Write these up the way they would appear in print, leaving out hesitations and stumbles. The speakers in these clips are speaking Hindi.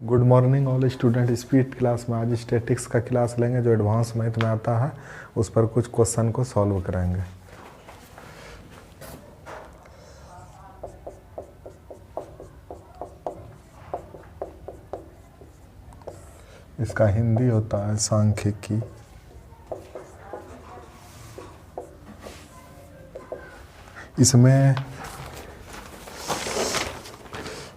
Good morning all student. Speed class में आज स्टैटिक्स का क्लास लेंगे जो एडवांस मैथ में आता है। उस पर कुछ क्वेश्चन को सॉल्व करेंगे। इसका हिंदी होता है सांख्यिकी।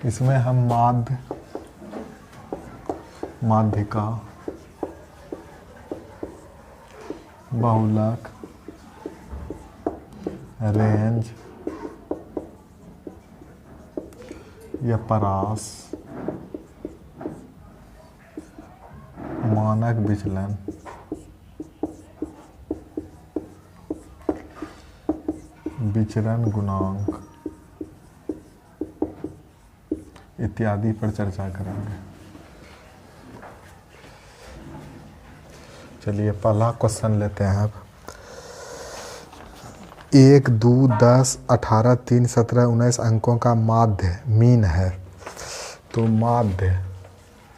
इसमें हम माध्यिका, बहुलक, रेंज या परास, मानक विचलन, विचरण गुणांक इत्यादि पर चर्चा करेंगे। चलिए पहला क्वेश्चन लेते हैं। अब 1, 2, 10, 18, 3, 17, 19 अंकों का माध्य मीन है। तो माध्य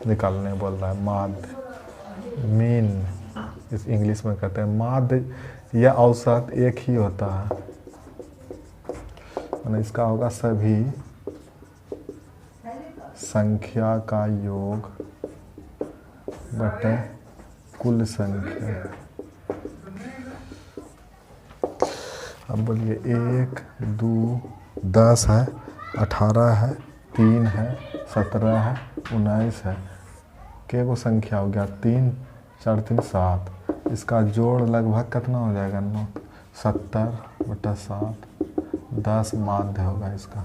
निकालने बोल रहा है। माध्य मीन इस इंग्लिश में कहते हैं। माध्य या औसत एक ही होता है। इसका होगा सभी संख्या का योग बटे कुल संख्या। अब बोलिए 1, 2, 10 है, 18 है, 3 है, 17 है, 19 है। के वो संख्या हो गया 3, 4, 3, 7। इसका जोड़ लगभग कितना हो जाएगा? 9, 70/7, 10 माध्य होगा इसका।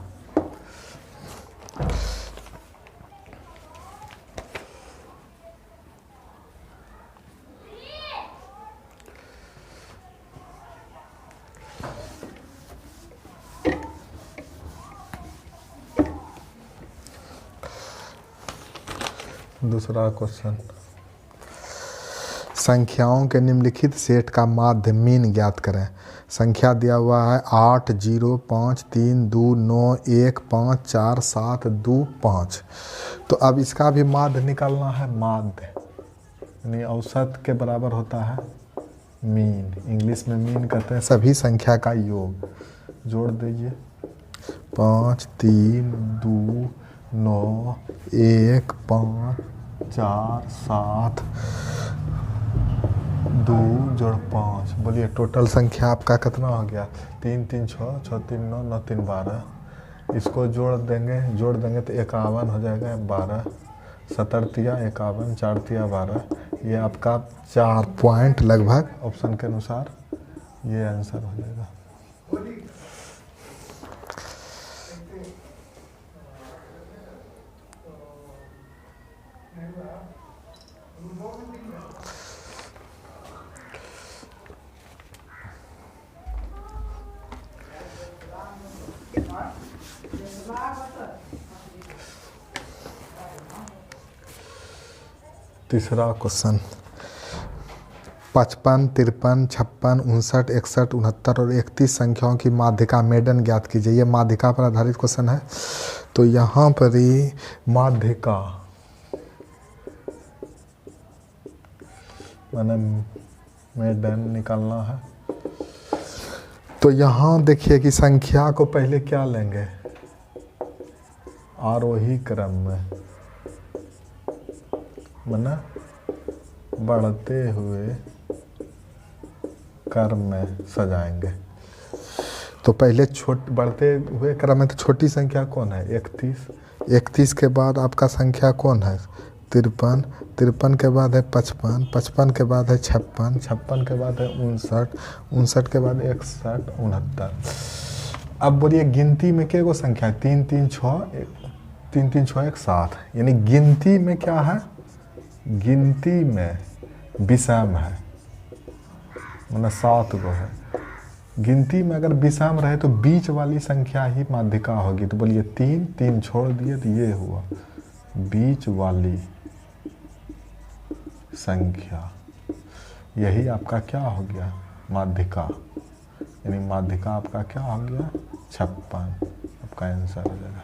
दूसरा क्वेश्चन, संख्याओं के निम्नलिखित सेट का माध्य मीन ज्ञात करें। संख्या दिया हुआ है 8, 0, 5, 3, 2, 9, 1, 5, 4, 7, 2, 5। तो अब इसका भी माध्य निकालना है। माध्य यानी औसत के बराबर होता है मीन। इंग्लिश में मीन कहते हैं सभी संख्या का योग। जोड़ दीजिए 5, 3, 2, 9, 1, 5, 4, 7, 2 जोड़ 5। बोलिए टोटल संख्या आपका कितना हो गया? 3, 3, 6, 6, 3, 9, 9, 3, 12। इसको जोड़ देंगे तो 51 हो जाएगा। 12, 70 तिया 51, 4 तिया 12। ये आपका 4 पॉइंट लगभग ऑप्शन के अनुसार ये आंसर हो जाएगा। तीसरा क्वेश्चन, 55, 53, 56, 59, 61, 69 और 31 संख्याओं की माध्यिका मेडन ज्ञात कीजिए। ये माध्यिका पर आधारित क्वेश्चन है। तो यहाँ पर ही माध्यिका मैंने मेडन निकालना है। तो यहाँ देखिए कि संख्या को पहले क्या लेंगे? आरोही क्रम में, माना बढ़ते हुए क्रम में सजाएंगे। तो पहले बढ़ते हुए क्रम में तो छोटी संख्या कौन है? 31। 31 के बाद आपका संख्या कौन है? 53। 53 के बाद है 55। 55 के बाद है 56। 56 के बाद है 59। 59 के बाद 61, 69। अब बोलिए गिनती में क्या वो संख्या है? 3, 3, 6, 3, 3, 6, 1, 7। यानी गिनती में क्या है? गिनती में विषम है, मतलब 7 गो है। गिनती में अगर विषम रहे तो बीच वाली संख्या ही माध्यिका होगी। तो बोलिए 3, 3 छोड़ दिए तो ये हुआ बीच वाली संख्या। यही आपका क्या हो गया? माध्यिका। यानी माध्यिका आपका क्या हो गया? 56। आपका आंसर हो जाएगा।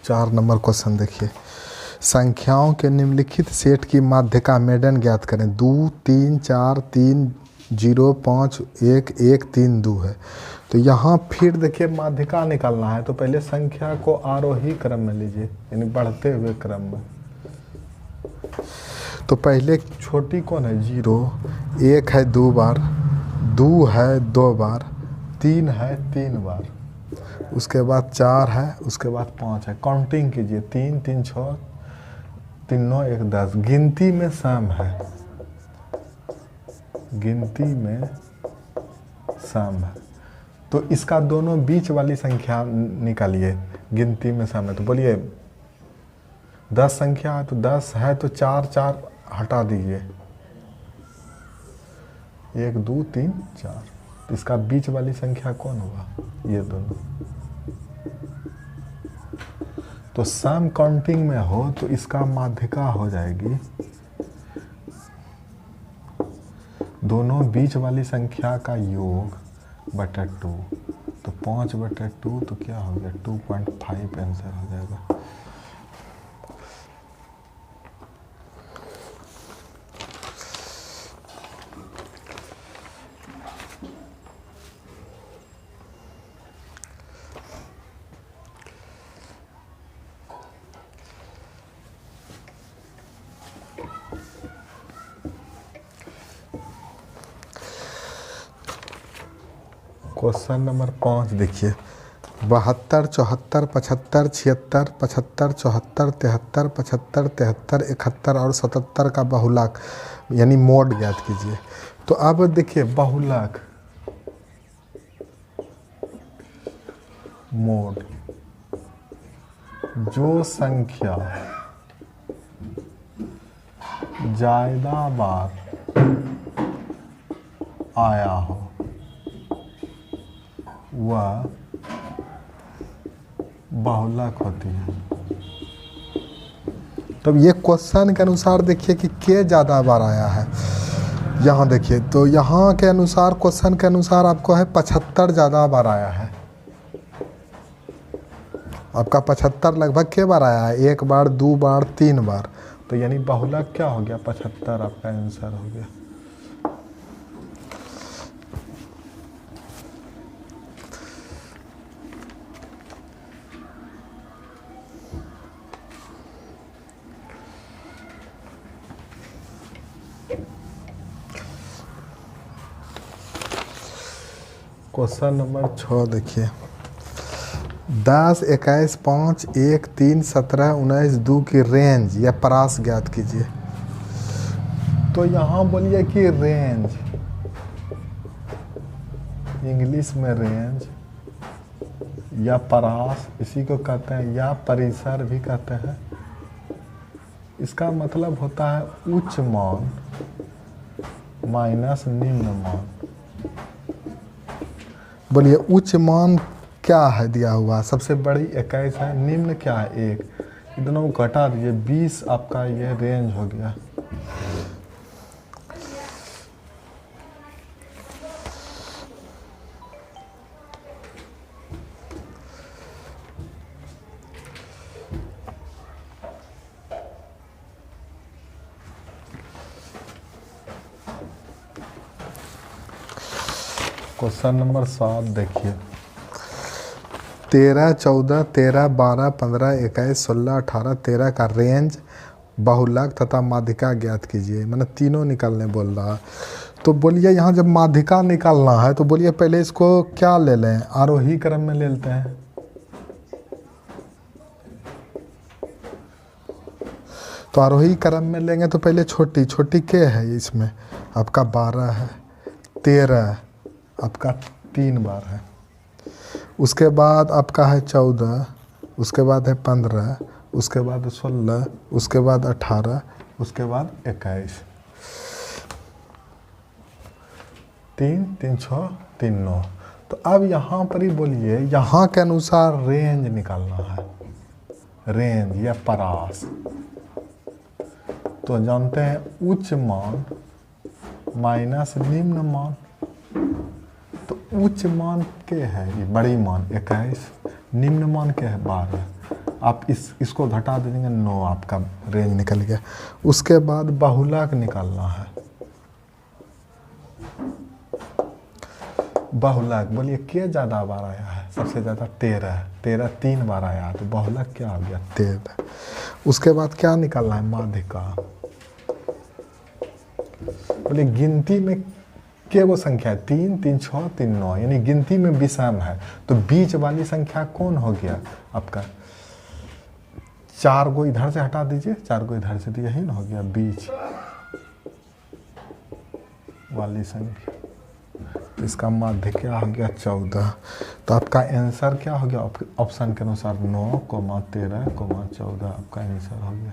4 नंबर क्वेश्चन देखिए, संख्याओं के निम्नलिखित सेट की माध्यिका मेडन ज्ञात करें। 2 3 4 3 0 5 1 1 3 2 है। तो यहाँ फिर देखिए माध्यिका निकालना है, तो पहले संख्या को आरोही क्रम में लीजिए, यानी बढ़ते हुए क्रम में। तो पहले छोटी कौन है? 0, 1 है 2 बार, 2 है 2 बार, 3 है 3 बार, उसके बाद 4 है, उसके बाद 5 है। काउंटिंग कीजिए, 3 3 6 3 9 1 10। गिनती में सम है, गिनती में सम है, तो इसका दोनों बीच वाली संख्या निकालिए। गिनती में सम है तो बोलिए 10 संख्या है, तो 10 है तो 4 4 हटा दीजिए, 1 2 3 4। तो इसका बीच वाली संख्या कौन होगा? ये दोनों। तो सम काउंटिंग में हो तो इसका माध्यिका हो जाएगी दोनों बीच वाली संख्या का योग बटा 2। तो 5 बटा 2 तो क्या हो गया? 2.5 आंसर हो जाएगा। क्वेश्चन नंबर 5 देखिए, 72 74 75 76 75 74 73 75 73 71 और 77 का बहुलक यानी मोड ज्ञात कीजिए। तो अब देखिए बहुलक मोड, जो संख्या ज्यादा बार आया हो वह बहुलक होती है। तब ये क्वेश्चन के अनुसार देखिए कि के ज़्यादा बार आया है। यहाँ देखिए, तो यहाँ के अनुसार क्वेश्चन के अनुसार आपको है 75 ज़्यादा बार आया है। आपका 75 लगभग के बार आया है? 1 बार, 2 बार, 3 बार। तो यानी बहुलक क्या हो गया? 75 आपका आंसर हो गया। क्वेश्चन नंबर 6 देखिए, 10 21 5 1 3 17 19 2 की रेंज या परास ज्ञात कीजिए। तो यहाँ बोलिए कि रेंज, इंग्लिश में रेंज या परास इसी को कहते हैं, या परिसर भी कहते हैं। इसका मतलब होता है उच्च मान माइनस निम्न मान। बोलिए उच्च मान क्या है दिया हुआ? सबसे बड़ी 21 है, निम्न क्या है? 1। दोनों को घटा दीजिए, 20 आपका ये रेंज हो गया। क्वेश्चन नंबर 7 देखिए, 13 14 13 12 15 21 16 18 13 का रेंज, बहुलक तथा माध्यिका ज्ञात कीजिए। मैंने तीनों निकालने बोल रहा। तो बोलिए यहाँ जब माध्यिका निकालना है तो बोलिए पहले इसको क्या ले लें? आरोही क्रम में ले लेते हैं। तो आरोही क्रम में लेंगे तो पहले छोटी छोटी के है इसमें? आपका 12 है, 13 आपका 3 बार है, उसके बाद आपका है 14, उसके बाद है 15, उसके बाद 16, उसके बाद 18, उसके बाद 21। 3 3 6 3 9। तो अब यहाँ पर ही बोलिए, यहाँ के अनुसार रेंज निकालना है, रेंज या परास। तो जानते हैं उच्च मान माइनस निम्न मान। तो उच्च मान के है ये बड़ी मान 21, निम्न मान क्या है 12। आप इसको घटा देंगे 9, आपका रेंज निकल गया। उसके बाद बहुलक निकालना है। बहुलक बोलिए क्या ज़्यादा बार आया है? सबसे ज़्यादा 13, 13 3 बार आया, तो बहुलक क्या हो गया? 13। उसके बाद क्या निकालना है? माध्यिका। बोलिए गिनती में क्या वो संख्या है? 3 3 6 3 9, यानी गिनती में विषम है, तो बीच वाली संख्या कौन हो गया आपका? 4 को इधर से हटा दीजिए, 4 को इधर से, तो यही ना हो गया बीच वाली संख्या। तो इसका माध्य क्या हो गया? 14। तो आपका आंसर क्या हो गया? ऑप्शन के अनुसार 9, 13, 14 आपका आंसर हो गया।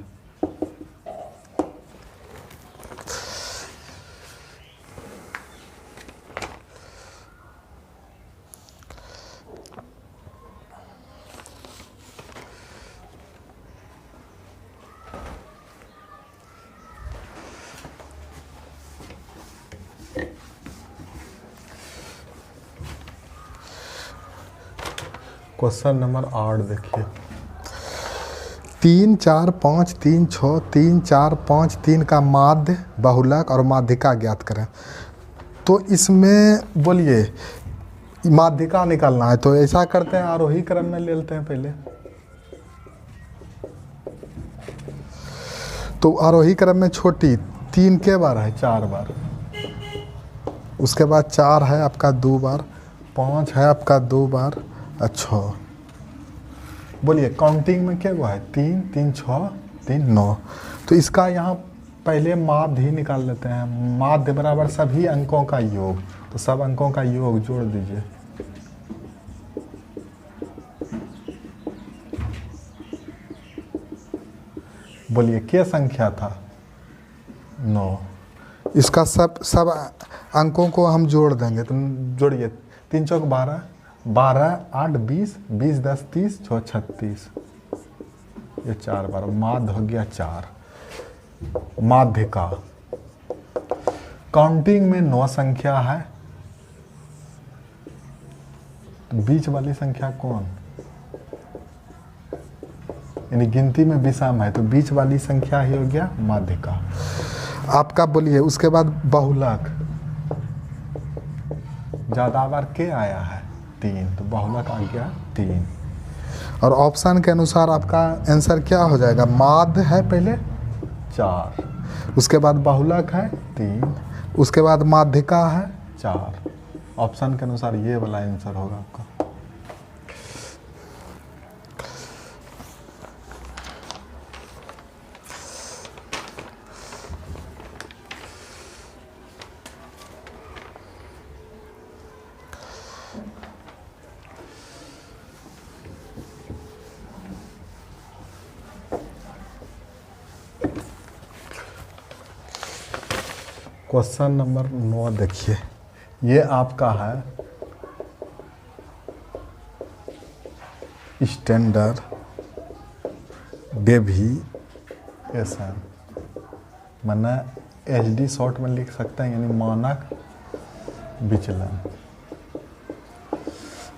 क्वेश्चन नंबर 8 देखिए। 3 4 5 3 6 3 4 5 3 का माध्य, बहुलक और माध्यिका ज्ञात करें। तो इसमें बोलिए माध्यिका निकालना है, तो ऐसा करते हैं आरोही क्रम में ले लेते हैं पहले। तो आरोही क्रम में छोटी 3 के बार है? 4 बार। उसके बाद 4 है आपका 2 बार, 5 है आपका 2 बार, अच्छा। बोलिए काउंटिंग में क्या हुआ है? 3 3 6 3 9। तो इसका यहाँ पहले माध्य ही निकाल लेते हैं। माध्य बराबर सभी अंकों का योग, तो सब अंकों का योग जोड़ दीजिए। बोलिए क्या संख्या था? 9। इसका सब अंकों को हम जोड़ देंगे, तो जोड़िए। 3 चौक 12, 12 8 20, 20 10 30, 6 36, ये 4 बार। माध्य हो गया 4। माध्यिका काउंटिंग में 9 संख्या है, तो बीच वाली संख्या कौन? यानी गिनती में विषम है, तो बीच वाली संख्या ही हो गया माध्यिका आपका। बोलिए उसके बाद बहुलक, ज्यादा बार के आया है? 3, तो बहुलक आ गया 3। और ऑप्शन के अनुसार आपका आंसर क्या हो जाएगा? माध्य है पहले 4, उसके बाद बहुलक है 3, उसके बाद माध्यिका है 4। ऑप्शन के अनुसार ये वाला आंसर होगा आपका। क्वेश्चन नंबर 9 देखिए। ये आपका है स्टैंडर्ड डेविएशन, माना HD शॉर्ट में लिख सकते हैं, यानी मानक विचलन।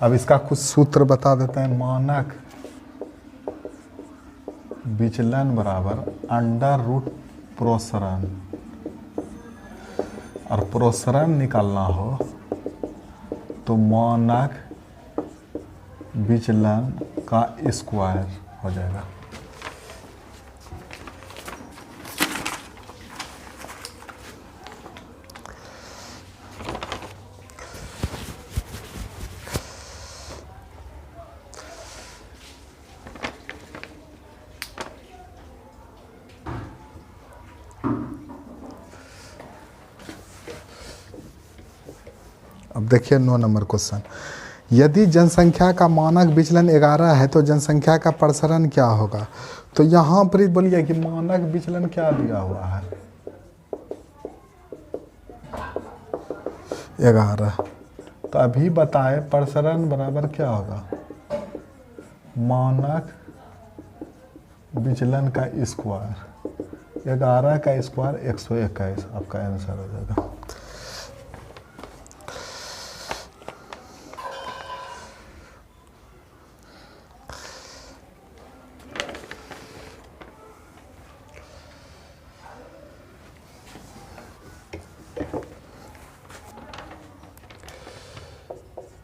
अब इसका कुछ सूत्र बता देते हैं। मानक विचलन बराबर अंडर रूट प्रोसरण, और प्रोसरण निकालना हो तो मानक विचलन का स्क्वायर हो जाएगा। अब देखिए 9 नंबर क्वेश्चन। यदि जनसंख्या का मानक विचलन 11 है तो जनसंख्या का प्रसरण क्या होगा? तो यहाँ पर बोलिए कि मानक विचलन क्या दिया हुआ है? 11। तो अभी बताए प्रसरण बराबर क्या होगा? मानक विचलन का स्क्वायर। 11 का स्क्वायर 121 आपका आंसर हो जाएगा।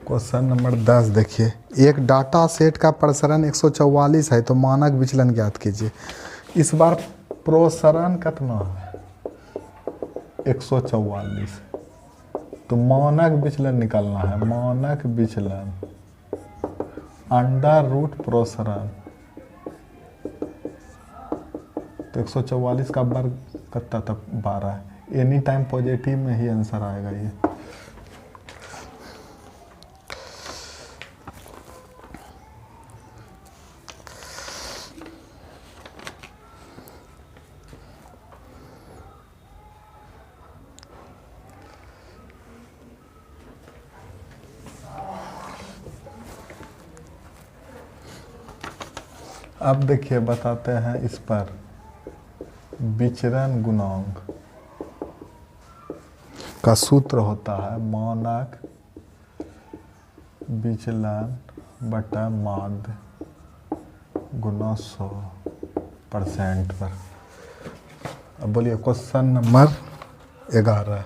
क्वेश्चन नंबर 10 देखिए, एक डाटा सेट का प्रसरण 144 है तो मानक विचलन ज्ञात कीजिए। इस बार प्रसरण कितना है 144, तो मानक विचलन निकालना है। मानक विचलन अंडर रूट प्रसरण, तो 144 का वर्ग कितना तक 12 है। एनी टाइम पॉजिटिव में ही आंसर आएगा ये। अब देखिए बताते हैं इस पर विचरण गुणांक का सूत्र होता है मानक विचलन बटा माध्य गुना 100% पर। अब बोलिए क्वेश्चन नंबर 11,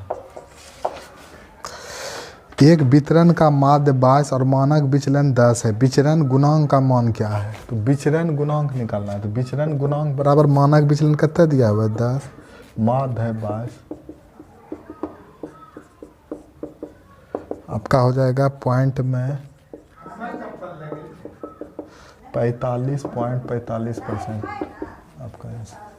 एक वितरण का माध्य 22 और मानक विचलन 10 है, विचरण गुणांक का मान क्या है? तो विचरण गुणांक निकालना है। तो विचरण गुणांक बराबर मानक विचलन कितना दिया हुआ है 10, माध्य है 22, आपका हो जाएगा पॉइंट में 45.45% आपका आंसर।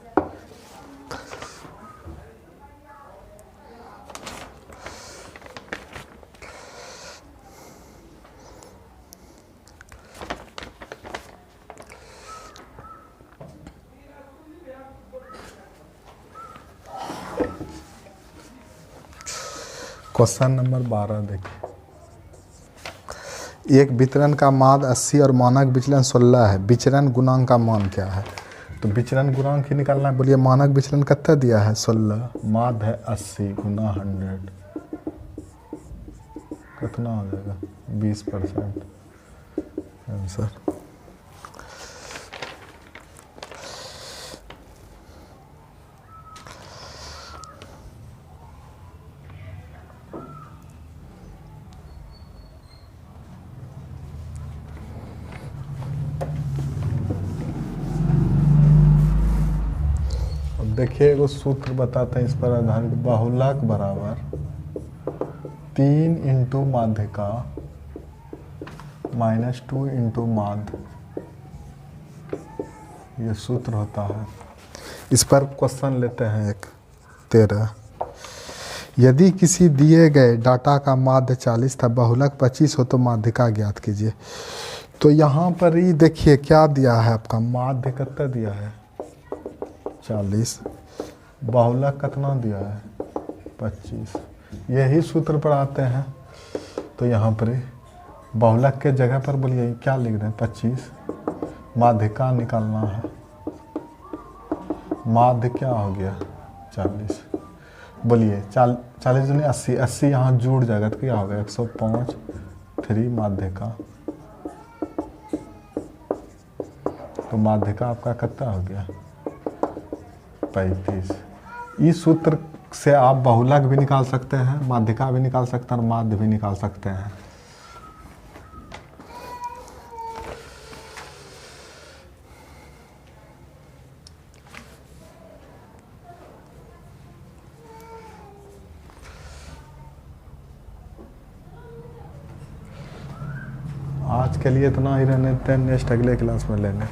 क्वेश्चन नंबर 12 देखिए, एक वितरण का माध्य 80 और मानक विचलन 16 है, विचरण गुणांक का मान क्या है? तो विचरण गुणांक ही निकालना है। बोलिए मानक विचलन कितना दिया है 16, माध्य है 80 गुना 100, कितना हो जाएगा 20% आंसर। देखिए एगो सूत्र बताते हैं इस पर आधारित, बहुलक बराबर 3 इंटू माध्यिका -2 इंटू माध्य, ये सूत्र होता है। इस पर क्वेश्चन लेते हैं एक 13, यदि किसी दिए गए डाटा का माध्य 40 था, बहुलक 25 हो तो माध्यिका ज्ञात कीजिए। तो यहाँ पर ही देखिए क्या दिया है आपका, माध्य कितना दिया है 40, बहुलक कितना दिया है 25। यही सूत्र पर आते हैं तो यहाँ पर बहुलक के जगह पर बोलिए क्या लिख रहे हैं 25, माध्यिका निकालना है। माध्य क्या हो गया 40, बोलिए 40 दूनी 80, 80 यहाँ जुड़ जाएगा तो क्या होगा 105, 3 माध्यिका, तो माध्यिका आपका कितना हो गया 35। इस सूत्र से आप बहुलक भी निकाल सकते हैं, माध्यिका भी निकाल सकते हैं और माध्य भी निकाल सकते हैं। आज के लिए इतना ही रहने देते हैं, नेक्स्ट अगले क्लास में लेंगे।